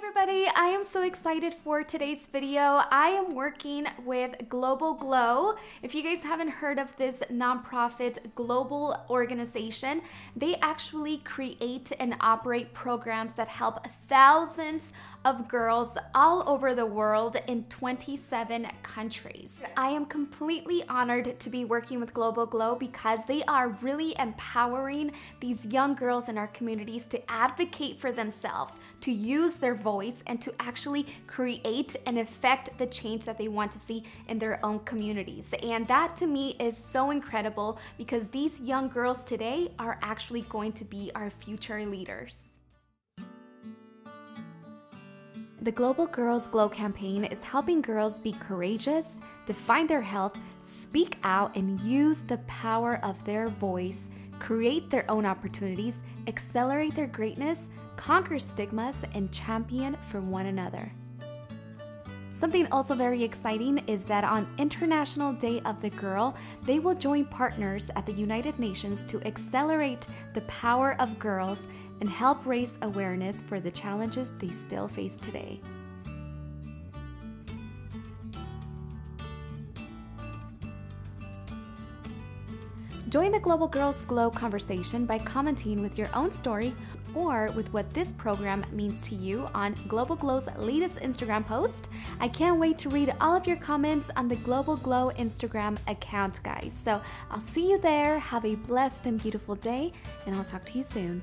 Everybody, I am so excited for today's video. I am working with Global Glow. If you guys haven't heard of this nonprofit global organization, they actually create and operate programs that help thousands of girls all over the world in 27 countries. I am completely honored to be working with Global Glow because they are really empowering these young girls in our communities to advocate for themselves, to use their voice, and to actually create and affect the change that they want to see in their own communities. And that to me is so incredible because these young girls today are actually going to be our future leaders. The Global Girls Glow campaign is helping girls be courageous, define their health, speak out, and use the power of their voice, create their own opportunities, accelerate their greatness, conquer stigmas, and champion for one another. Something also very exciting is that on International Day of the Girl, they will join partners at the United Nations to accelerate the power of girls and help raise awareness for the challenges they still face today. Join the Global Girls Glow conversation by commenting with your own story or with what this program means to you on Global Glow's latest Instagram post. I can't wait to read all of your comments on the Global Glow Instagram account, guys. So I'll see you there. Have a blessed and beautiful day, and I'll talk to you soon.